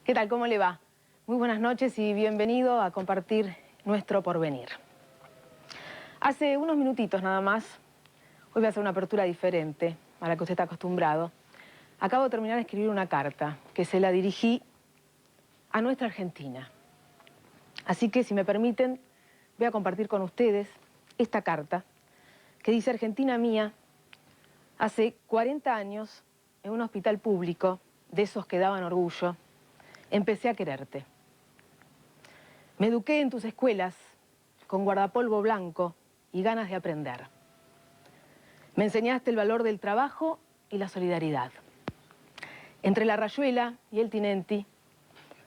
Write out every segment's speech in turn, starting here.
¿Qué tal? ¿Cómo le va? Muy buenas noches y bienvenido a compartir nuestro porvenir. Hace unos minutitos nada más, hoy voy a hacer una apertura diferente a la que usted está acostumbrado. Acabo de terminar de escribir una carta que se la dirigí a nuestra Argentina. Así que, si me permiten, voy a compartir con ustedes esta carta que dice: Argentina mía, hace 40 años, en un hospital público, de esos que daban orgullo, empecé a quererte. Me eduqué en tus escuelas con guardapolvo blanco y ganas de aprender. Me enseñaste el valor del trabajo y la solidaridad. Entre la rayuela y el tinenti,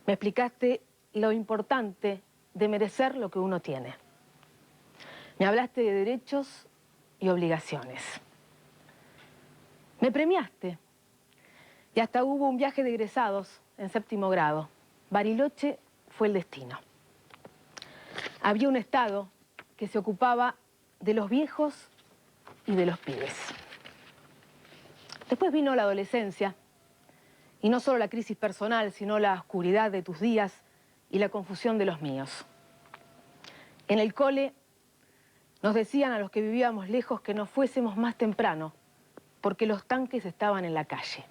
me explicaste lo importante de merecer lo que uno tiene. Me hablaste de derechos y obligaciones. Me premiaste. Y hasta hubo un viaje de egresados en 7º grado. Bariloche fue el destino. Había un Estado que se ocupaba de los viejos y de los pibes. Después vino la adolescencia, y no solo la crisis personal, sino la oscuridad de tus días y la confusión de los míos. En el cole nos decían a los que vivíamos lejos que nos fuésemos más temprano, porque los tanques estaban en la calle.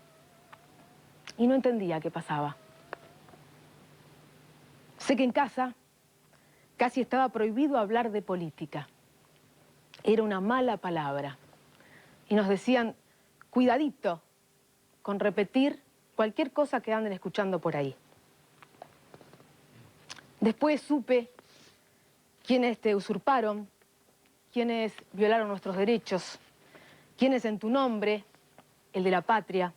Y no entendía qué pasaba. Sé que en casa casi estaba prohibido hablar de política. Era una mala palabra. Y nos decían, cuidadito con repetir cualquier cosa que anden escuchando por ahí. Después supe quiénes te usurparon, quiénes violaron nuestros derechos, quiénes en tu nombre, el de la patria,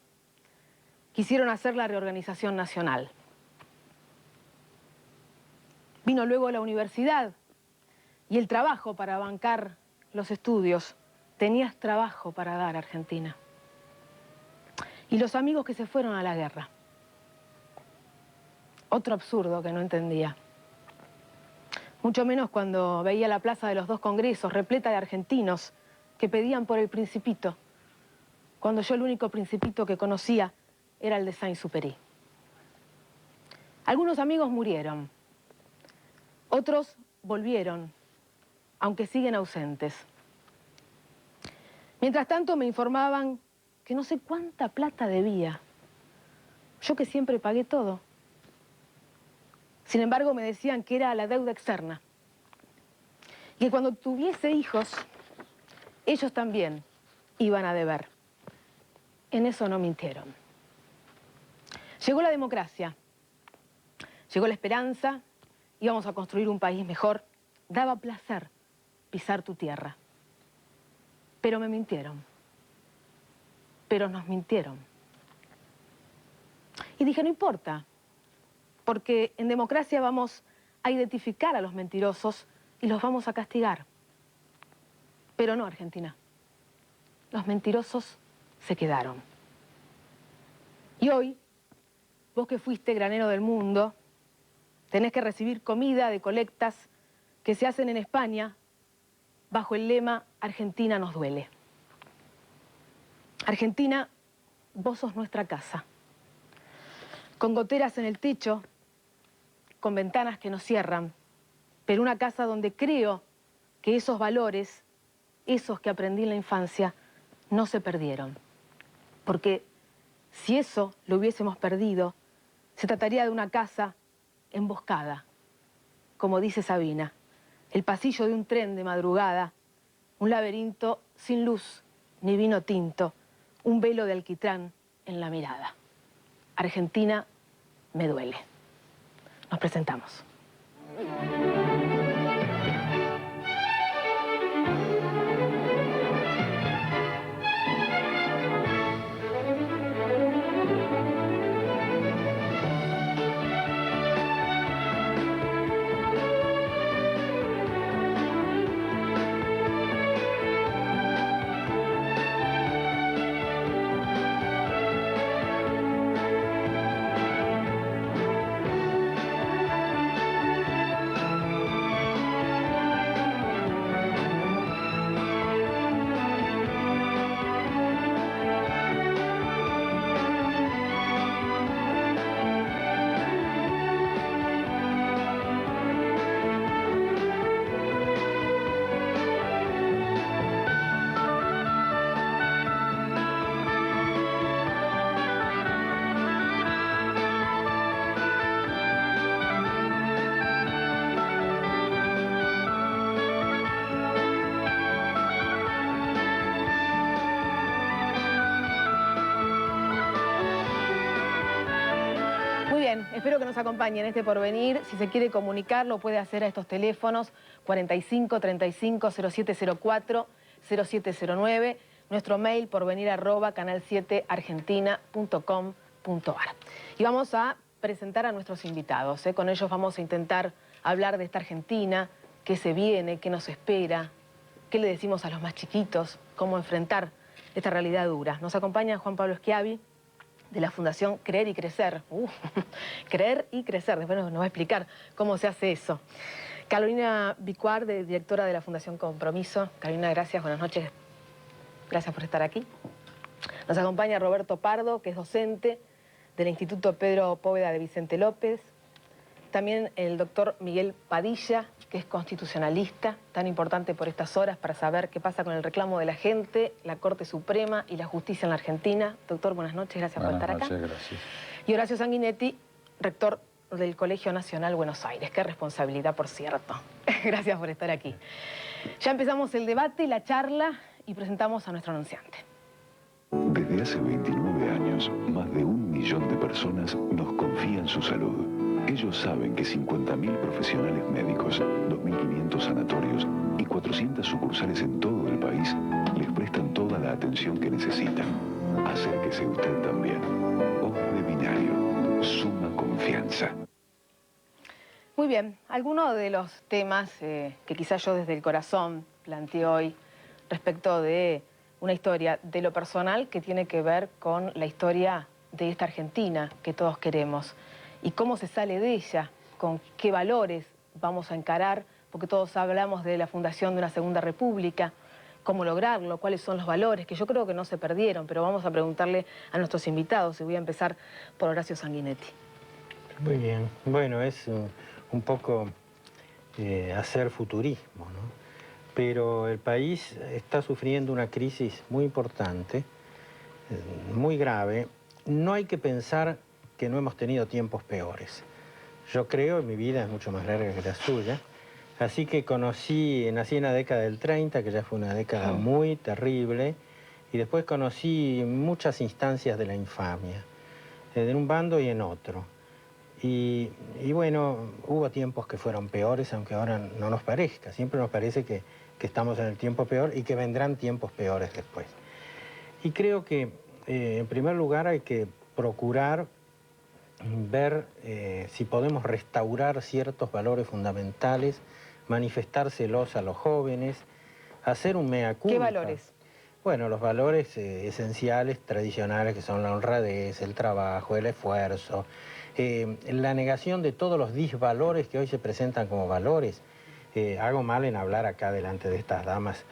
quisieron hacer la reorganización nacional. Vino luego la universidad y el trabajo para bancar los estudios. Tenías trabajo para dar, Argentina. Y los amigos que se fueron a la guerra. Otro absurdo que no entendía. Mucho menos cuando veía la plaza de los 2 congresos repleta de argentinos que pedían por el Principito, cuando yo el único Principito que conocía era el de Saint-Supéry. Algunos amigos murieron, otros volvieron, aunque siguen ausentes. Mientras tanto me informaban que no sé cuánta plata debía. Yo que siempre pagué todo. Sin embargo, me decían que era la deuda externa. Y que cuando tuviese hijos, ellos también iban a deber. En eso no mintieron. Llegó la democracia. Llegó la esperanza. Íbamos a construir un país mejor. Daba placer pisar tu tierra. Pero me mintieron. Pero nos mintieron. Y dije, no importa, porque en democracia vamos a identificar a los mentirosos y los vamos a castigar. Pero no, Argentina. Los mentirosos se quedaron. Y hoy, vos que fuiste granero del mundo, tenés que recibir comida de colectas que se hacen en España bajo el lema Argentina nos duele. Argentina, vos sos nuestra casa. Con goteras en el techo, con ventanas que no cierran, pero una casa donde creo que esos valores, esos que aprendí en la infancia, no se perdieron. Porque si eso lo hubiésemos perdido, se trataría de una casa emboscada, como dice Sabina, el pasillo de un tren de madrugada, un laberinto sin luz ni vino tinto, un velo de alquitrán en la mirada. Argentina me duele. Nos presentamos. espero que nos acompañen en este porvenir. Si se quiere comunicar, lo puede hacer a estos teléfonos 45 35 0704 0709, nuestro mail porvenir@canal7argentina.com.ar. Y vamos a presentar a nuestros invitados. Con ellos vamos a intentar hablar de esta Argentina, qué se viene, qué nos espera, qué le decimos a los más chiquitos, cómo enfrentar esta realidad dura. Nos acompaña Juan Pablo Schiavi, de la Fundación Creer y Crecer. Creer y Crecer, después nos va a explicar cómo se hace eso. Carolina Vicuar, directora de la Fundación Compromiso. Carolina, gracias, buenas noches. Gracias por estar aquí. Nos acompaña Roberto Pardo, que es docente del Instituto Pedro Póveda de Vicente López. También el doctor Miguel Padilla, que es constitucionalista, tan importante por estas horas para saber qué pasa con el reclamo de la gente, la Corte Suprema y la justicia en la Argentina. Doctor, buenas noches, gracias por estar acá. Buenas noches, gracias. Y Horacio Sanguinetti, rector del Colegio Nacional Buenos Aires. Qué responsabilidad, por cierto. Gracias por estar aquí. Ya empezamos el debate, la charla y presentamos a nuestro anunciante. Desde hace 29 años, más de 1 millón de personas nos confían su salud. Ellos saben que 50.000 profesionales médicos, 2.500 sanatorios y 400 sucursales en todo el país les prestan toda la atención que necesitan. Acérquese usted también. Ojos de Binario, suma confianza. Muy bien, algunos de los temas que quizás yo desde el corazón planteé hoy respecto de una historia de lo personal que tiene que ver con la historia de esta Argentina que todos queremos y cómo se sale de ella, con qué valores vamos a encarar, porque todos hablamos de la fundación de una segunda república, cómo lograrlo, cuáles son los valores, que yo creo que no se perdieron, pero vamos a preguntarle a nuestros invitados y voy a empezar por Horacio Sanguinetti. Muy bien, bueno, es un poco hacer futurismo, ¿no? Pero el país está sufriendo una crisis muy importante, muy grave. No hay que pensar que no hemos tenido tiempos peores. Yo creo, mi vida es mucho más larga que la suya, así que nací en la década del 30, que ya fue una década muy terrible, y después conocí muchas instancias de la infamia, en un bando y en otro. Y bueno, hubo tiempos que fueron peores, aunque ahora no nos parezca. Siempre nos parece que estamos en el tiempo peor y que vendrán tiempos peores después. Y creo que, en primer lugar, hay que procurar ver si podemos restaurar ciertos valores fundamentales, manifestárselos a los jóvenes, hacer un mea culpa. ¿Qué valores? Bueno, los valores esenciales, tradicionales, que son la honradez, el trabajo, el esfuerzo, la negación de todos los disvalores que hoy se presentan como valores. Hago mal en hablar acá delante de estas damas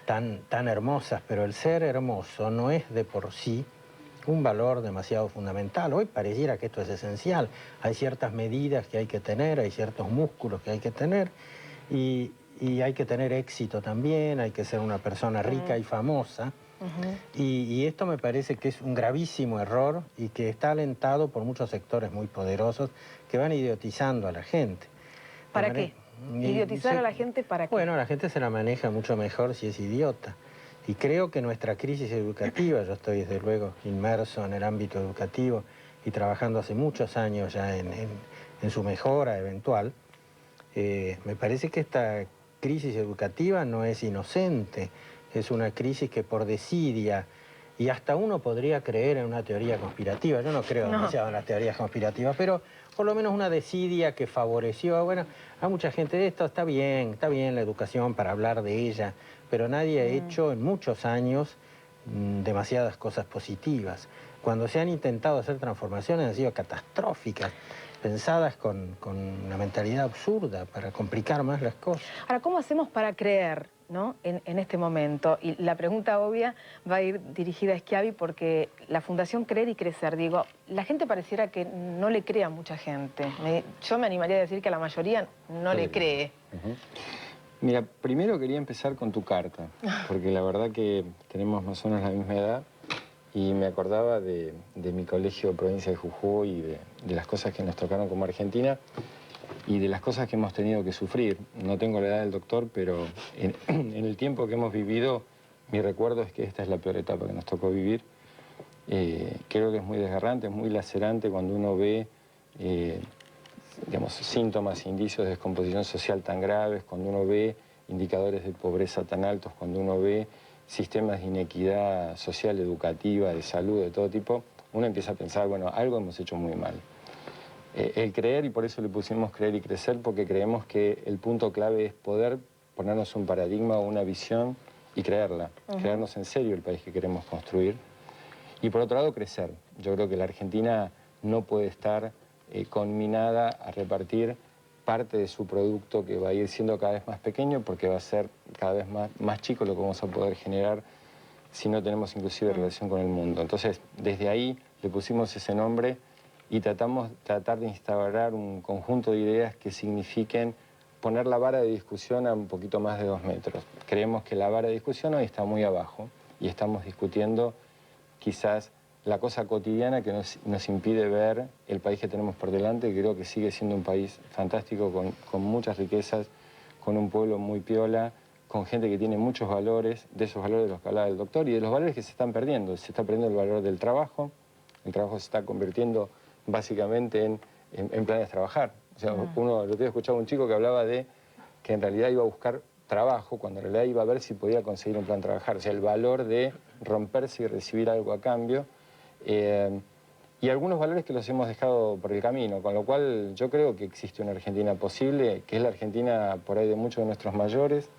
tan hermosas, pero el ser hermoso no es de por sí un valor demasiado fundamental. Hoy pareciera que esto es esencial. Hay ciertas medidas que hay que tener, hay ciertos músculos que hay que tener y hay que tener éxito también, hay que ser una persona rica y famosa. Y esto me parece que es un gravísimo error y que está alentado por muchos sectores muy poderosos que van idiotizando a la gente. ¿Para qué? ¿Idiotizar a la gente para qué? Bueno, la gente se la maneja mucho mejor si es idiota. Y creo que nuestra crisis educativa, yo estoy desde luego inmerso en el ámbito educativo y trabajando hace muchos años ya en su mejora eventual, me parece que esta crisis educativa no es inocente, es una crisis que por desidia, y hasta uno podría creer en una teoría conspirativa, yo no creo demasiado en las teorías conspirativas, pero por lo menos una desidia que favoreció, bueno, a mucha gente de esto, está bien la educación para hablar de ella, pero nadie ha hecho en muchos años demasiadas cosas positivas. Cuando se han intentado hacer transformaciones han sido catastróficas, pensadas con una mentalidad absurda para complicar más las cosas. Ahora, ¿cómo hacemos para creer, ¿no? en este momento? Y la pregunta obvia va a ir dirigida a Schiavi porque la Fundación Creer y Crecer, digo, la gente pareciera que no le cree a mucha gente. Yo me animaría a decir que a la mayoría no le cree. Mira, primero quería empezar con tu carta, porque la verdad que tenemos más o menos la misma edad y me acordaba de mi colegio provincia de Jujuy y de las cosas que nos tocaron como Argentina y de las cosas que hemos tenido que sufrir. No tengo la edad del doctor, pero en el tiempo que hemos vivido, mi recuerdo es que esta es la peor etapa que nos tocó vivir. Creo que es muy desgarrante, es muy lacerante cuando uno ve digamos, síntomas, indicios de descomposición social tan graves, cuando uno ve indicadores de pobreza tan altos, cuando uno ve sistemas de inequidad social, educativa, de salud, de todo tipo, uno empieza a pensar, bueno, algo hemos hecho muy mal. El creer, y por eso le pusimos creer y crecer, porque creemos que el punto clave es poder ponernos un paradigma o una visión y creerla, creernos en serio el país que queremos construir. Y por otro lado, crecer. Yo creo que la Argentina no puede estar conminada a repartir parte de su producto, que va a ir siendo cada vez más pequeño, porque va a ser cada vez más chico lo que vamos a poder generar si no tenemos inclusive relación con el mundo. Entonces, desde ahí le pusimos ese nombre y tratar de instaurar un conjunto de ideas que signifiquen poner la vara de discusión a un poquito más de 2 metros. Creemos que la vara de discusión hoy está muy abajo y estamos discutiendo quizás la cosa cotidiana que nos impide ver el país que tenemos por delante, que creo que sigue siendo un país fantástico, con muchas riquezas, con un pueblo muy piola, con gente que tiene muchos valores, de esos valores de los que hablaba el doctor, y de los valores que se están perdiendo. Se está perdiendo el valor del trabajo, el trabajo se está convirtiendo básicamente en planes de trabajar. O sea, uno, el otro día escuchaba a un chico que hablaba de que en realidad iba a buscar trabajo, cuando en realidad iba a ver si podía conseguir un plan de trabajar. O sea, el valor de romperse y recibir algo a cambio. Y algunos valores que los hemos dejado por el camino, con lo cual yo creo que existe una Argentina posible, que es la Argentina por ahí de muchos de nuestros mayores.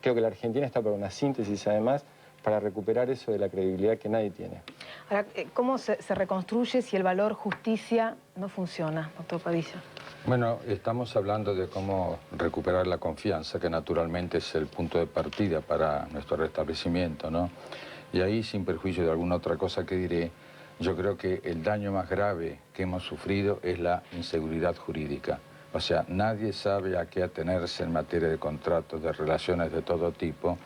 Creo que la Argentina está para una síntesis, además, para recuperar eso de la credibilidad que nadie tiene. Ahora, ¿cómo se reconstruye si el valor justicia no funciona, doctor Padilla? Bueno, estamos hablando de cómo recuperar la confianza, que naturalmente es el punto de partida para nuestro restablecimiento, ¿no? Y ahí, sin perjuicio de alguna otra cosa que diré, yo creo que el daño más grave que hemos sufrido es la inseguridad jurídica. O sea, nadie sabe a qué atenerse en materia de contratos, de relaciones de todo tipo,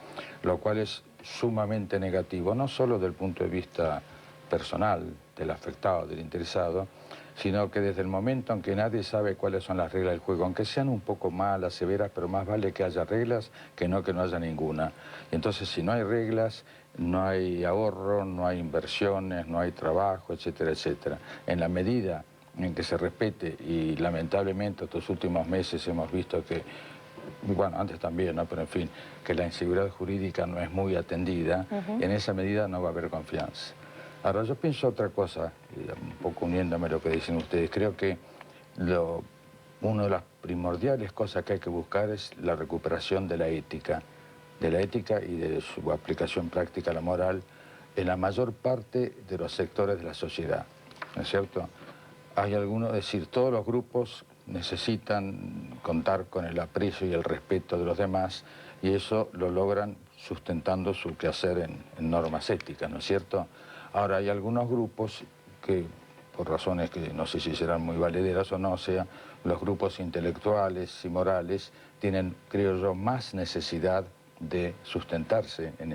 lo cual es sumamente negativo, no solo desde el punto de vista personal del afectado, del interesado, sino que desde el momento en que nadie sabe cuáles son las reglas del juego, aunque sean un poco malas, severas, pero más vale que haya reglas que no haya ninguna. Y entonces, si no hay reglas, no hay ahorro, no hay inversiones, no hay trabajo, etcétera, etcétera. En la medida en que se respete, y lamentablemente estos últimos meses hemos visto que, bueno, antes también, ¿no? Pero en fin, que la inseguridad jurídica no es muy atendida, en esa medida no va a haber confianza. Ahora, yo pienso otra cosa, un poco uniéndome a lo que dicen ustedes. Creo que una de las primordiales cosas que hay que buscar es la recuperación de la ética y de su aplicación práctica a la moral en la mayor parte de los sectores de la sociedad, ¿no es cierto? Hay algunos, es decir, todos los grupos necesitan contar con el aprecio y el respeto de los demás, y eso lo logran sustentando su quehacer en normas éticas, ¿no es cierto? Ahora, hay algunos grupos que, por razones que no sé si serán muy valederas o no, o sea, los grupos intelectuales y morales tienen, creo yo, más necesidad de sustentarse en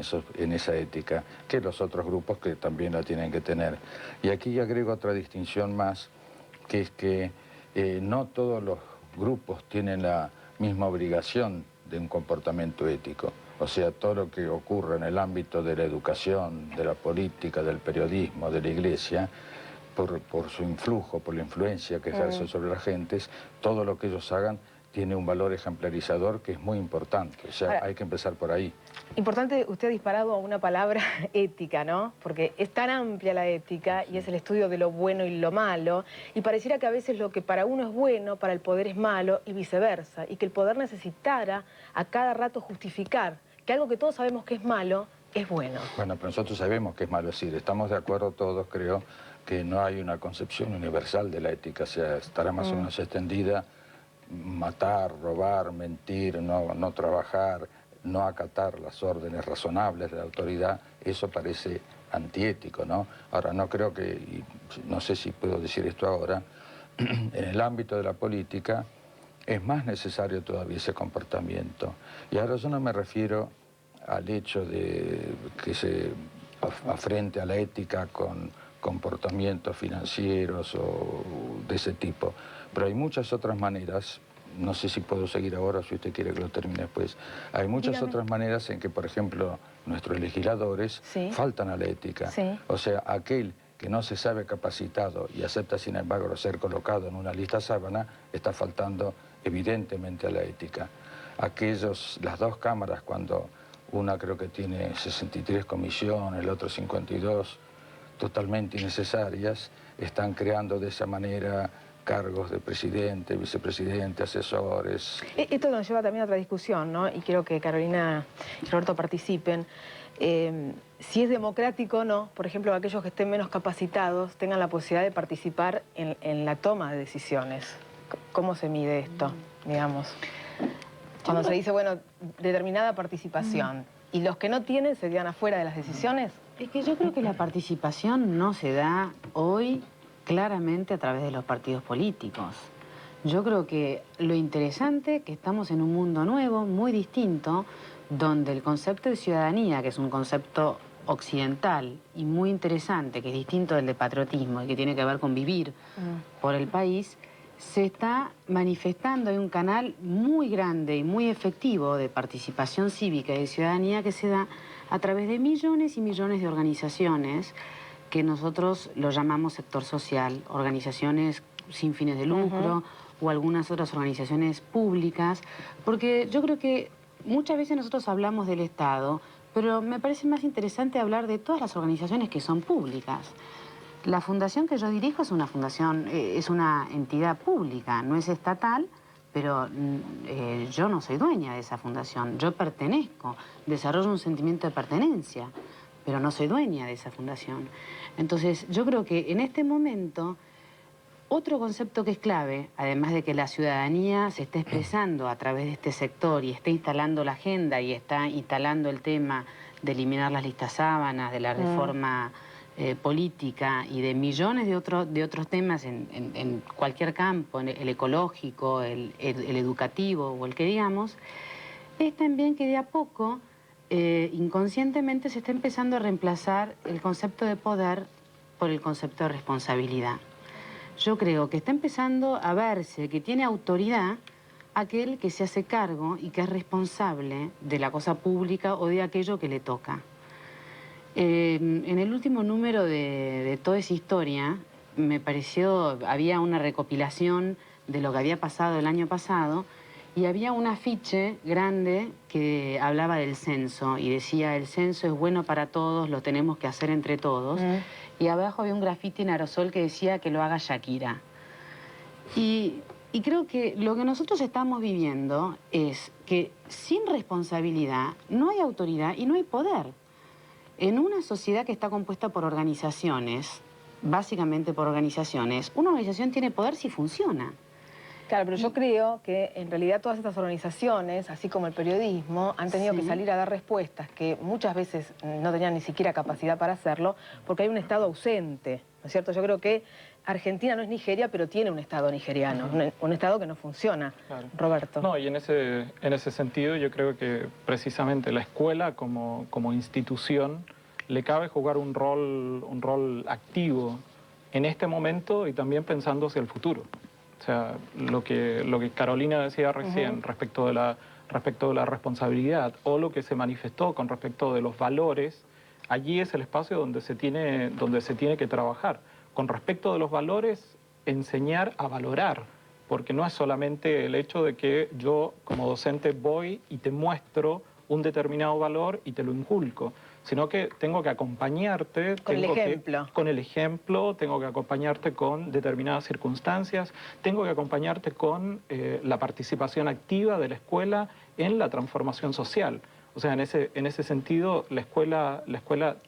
esa ética que los otros grupos, que también la tienen que tener. Y aquí agrego otra distinción más, que es que no todos los grupos tienen la misma obligación de un comportamiento ético. O sea, todo lo que ocurre en el ámbito de la educación, de la política, del periodismo, de la iglesia, por su influjo, por la influencia que ejerce sobre las gentes, todo lo que ellos hagan tiene un valor ejemplarizador que es muy importante. O sea, ahora, hay que empezar por ahí. Importante, usted ha disparado a una palabra ética, ¿no? Porque es tan amplia la ética y es el estudio de lo bueno y lo malo, y pareciera que a veces lo que para uno es bueno, para el poder es malo y viceversa, y que el poder necesitara a cada rato justificar que algo que todos sabemos que es malo es bueno. Bueno, pero nosotros sabemos que es malo. Es decir, estamos de acuerdo todos, creo, que no hay una concepción universal de la ética. O sea, estará más o menos extendida: matar, robar, mentir, no trabajar, no acatar las órdenes razonables de la autoridad. Eso parece antiético, ¿no? Ahora, no creo que, y no sé si puedo decir esto ahora, en el ámbito de la política es más necesario todavía ese comportamiento. Y ahora yo no me refiero al hecho de que se afrente a la ética con comportamientos financieros o de ese tipo, pero hay muchas otras maneras. No sé si puedo seguir ahora, si usted quiere que lo termine después. Hay muchas otras maneras en que, por ejemplo, nuestros legisladores faltan a la ética. O sea, aquel que no se sabe capacitado y acepta sin embargo ser colocado en una lista sábana, está faltando evidentemente a la ética. Las dos cámaras, cuando una creo que tiene 63 comisiones, el otro 52, totalmente innecesarias, están creando de esa manera cargos de presidente, vicepresidente, asesores. Esto nos lleva también a otra discusión, ¿no? Y quiero que Carolina y Roberto participen. Si es democrático o no, por ejemplo, aquellos que estén menos capacitados tengan la posibilidad de participar en la toma de decisiones. ¿Cómo se mide esto, digamos? Cuando se dice, bueno, determinada participación, y los que no tienen se quedan afuera de las decisiones. Es que yo creo que la participación no se da hoy claramente a través de los partidos políticos. Yo creo que lo interesante es que estamos en un mundo nuevo, muy distinto, donde el concepto de ciudadanía, que es un concepto occidental y muy interesante, que es distinto del de patriotismo y que tiene que ver con vivir por el país, se está manifestando. Hay un canal muy grande y muy efectivo de participación cívica y de ciudadanía que se da a través de millones y millones de organizaciones que nosotros lo llamamos sector social, organizaciones sin fines de lucro o algunas otras organizaciones públicas, porque yo creo que muchas veces nosotros hablamos del Estado, pero me parece más interesante hablar de todas las organizaciones que son públicas. La fundación que yo dirijo es una fundación, es una entidad pública, no es estatal, pero yo no soy dueña de esa fundación, yo pertenezco, desarrollo un sentimiento de pertenencia, pero no soy dueña de esa fundación. Entonces, yo creo que en este momento, otro concepto que es clave, además de que la ciudadanía se esté expresando a través de este sector y está instalando la agenda y está instalando el tema de eliminar las listas sábanas, de la reforma política y de millones de otros temas en cualquier campo, el ecológico, el educativo o el que digamos, es también que de a poco, inconscientemente, se está empezando a reemplazar el concepto de poder por el concepto de responsabilidad. Yo creo que está empezando a verse que tiene autoridad aquel que se hace cargo y que es responsable de la cosa pública o de aquello que le toca. En el último número de toda esa historia, me pareció, había una recopilación de lo que había pasado el año pasado y había un afiche grande que hablaba del censo y decía, el censo es bueno para todos, lo tenemos que hacer entre todos. Y abajo había un grafiti en aerosol que decía que lo haga Shakira. Y creo que lo que nosotros estamos viviendo es que sin responsabilidad no hay autoridad y no hay poder. En una sociedad que está compuesta por organizaciones, básicamente por organizaciones, una organización tiene poder si funciona. Claro, pero yo creo que en realidad todas estas organizaciones, así como el periodismo, han tenido que salir a dar respuestas que muchas veces no tenían ni siquiera capacidad para hacerlo, porque hay un Estado ausente, ¿no es cierto? Yo creo que Argentina no es Nigeria, pero tiene un Estado nigeriano, un Estado que no funciona. Claro. Roberto. No, y en ese sentido yo creo que precisamente la escuela como institución le cabe jugar un rol activo en este momento y también pensando hacia el futuro. O sea, lo que Carolina decía recién respecto de la responsabilidad o lo que se manifestó con respecto de los valores, allí es el espacio donde se tiene que trabajar. Con respecto de los valores, enseñar a valorar, porque no es solamente el hecho de que yo como docente voy y te muestro un determinado valor y te lo inculco, sino que tengo que acompañarte con el ejemplo, tengo que acompañarte con determinadas circunstancias, tengo que acompañarte con la participación activa de la escuela en la transformación social. O sea, en ese sentido, la escuela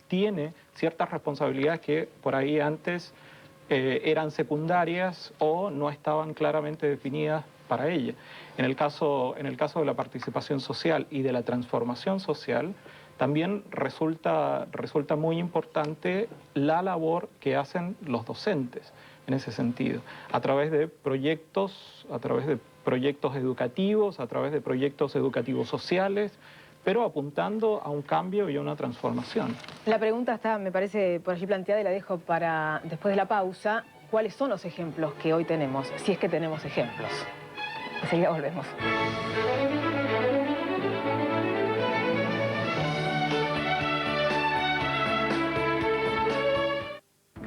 tiene ciertas responsabilidades que por ahí antes eran secundarias o no estaban claramente definidas para ella. En el caso de la participación social y de la transformación social, también resulta muy importante la labor que hacen los docentes en ese sentido, a través de proyectos educativos, a través de proyectos educativos sociales, pero apuntando a un cambio y a una transformación. La pregunta está, me parece, por allí planteada y la dejo para después de la pausa. ¿Cuáles son los ejemplos que hoy tenemos? Si es que tenemos ejemplos. Enseguida volvemos.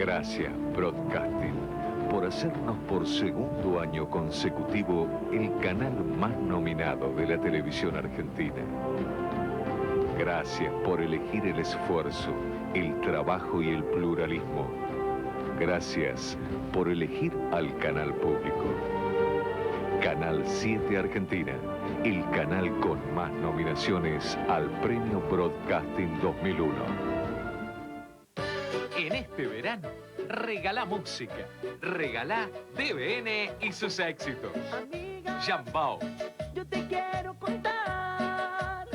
Gracias, Broadcasting, por hacernos por segundo año consecutivo el canal más nominado de la televisión argentina. Gracias por elegir el esfuerzo, el trabajo y el pluralismo. Gracias por elegir al canal público. Canal 7 Argentina, el canal con más nominaciones al Premio Broadcasting 2001. En este verano, regalá música, regalá TVN y sus éxitos. Jambao. Yo te quiero contar.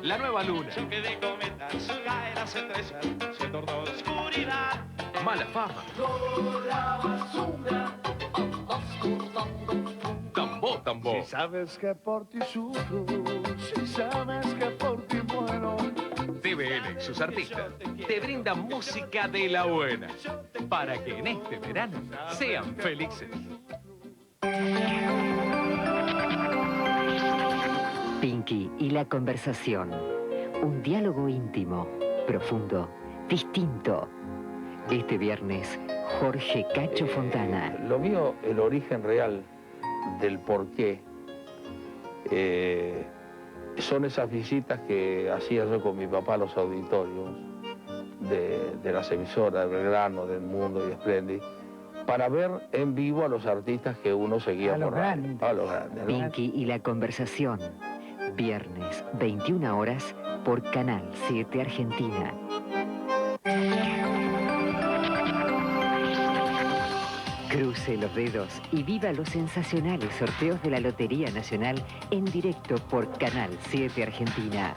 La Nueva Luna. Yo quedé cometa, su cae las estrellas, se tornó oscuridad. Mala Fama. La basura, Tambó, tambó. Si sabes que por ti sufro, si sabes que por ti muero. TVN y sus artistas te brindan música de la buena para que en este verano sean felices. Pinky y la conversación. Un diálogo íntimo, profundo, distinto. Este viernes, Jorge Cacho Fontana. Lo mío, el origen real del porqué, son esas visitas que hacía yo con mi papá a los auditorios de las emisoras, del Belgrano, del Mundo y Splendid, para ver en vivo a los artistas que uno seguía por radio. A los grandes, ¿no? Pinky y la conversación. Viernes, 21 horas, por Canal 7 Argentina. Cruce los dedos y viva los sensacionales sorteos de la Lotería Nacional en directo por Canal 7 Argentina.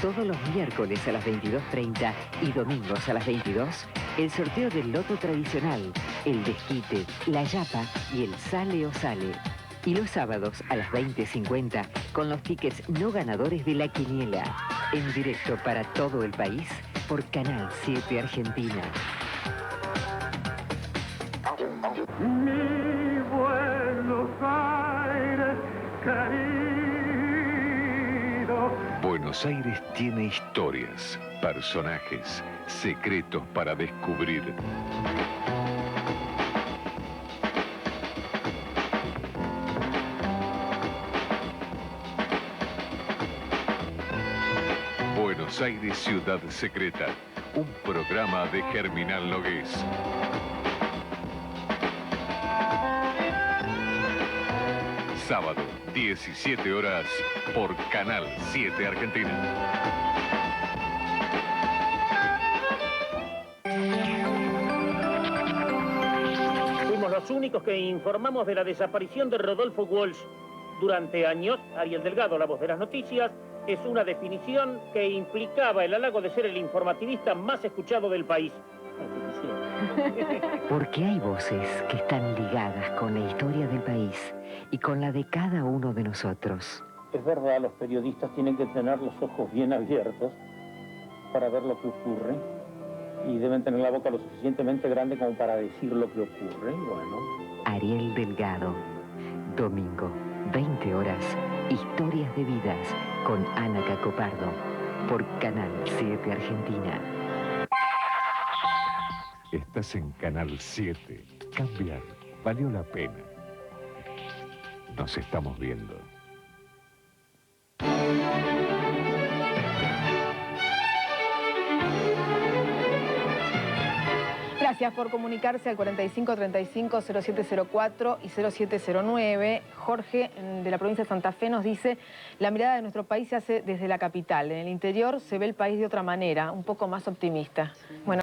Todos los miércoles a las 22:30 y domingos a las 22, el sorteo del loto tradicional, el desquite, la yapa y el sale o sale. Y los sábados a las 20:50 con los tickets no ganadores de la quiniela. En directo para todo el país por Canal 7 Argentina. Mi Buenos Aires querido. Buenos Aires tiene historias, personajes, secretos para descubrir. Buenos Aires Ciudad Secreta, un programa de Germinal Nogués. Sábado, 17 horas, por Canal 7 Argentina. Fuimos los únicos que informamos de la desaparición de Rodolfo Walsh. Durante años, Ariel Delgado, la voz de las noticias, es una definición que implicaba el halago de ser el informativista más escuchado del país. Porque hay voces que están ligadas con la historia del país y con la de cada uno de nosotros. Es verdad, los periodistas tienen que tener los ojos bien abiertos para ver lo que ocurre y deben tener la boca lo suficientemente grande como para decir lo que ocurre. Bueno. Ariel Delgado, domingo, 20 horas, Historias de Vidas con Ana Cacopardo por Canal 7 Argentina. Estás en Canal 7. Cambiar valió la pena. Nos estamos viendo. Gracias por comunicarse al 4535-0704 y 0709. Jorge, de la provincia de Santa Fe, nos dice: la mirada de nuestro país se hace desde la capital. En el interior se ve el país de otra manera, un poco más optimista. Bueno.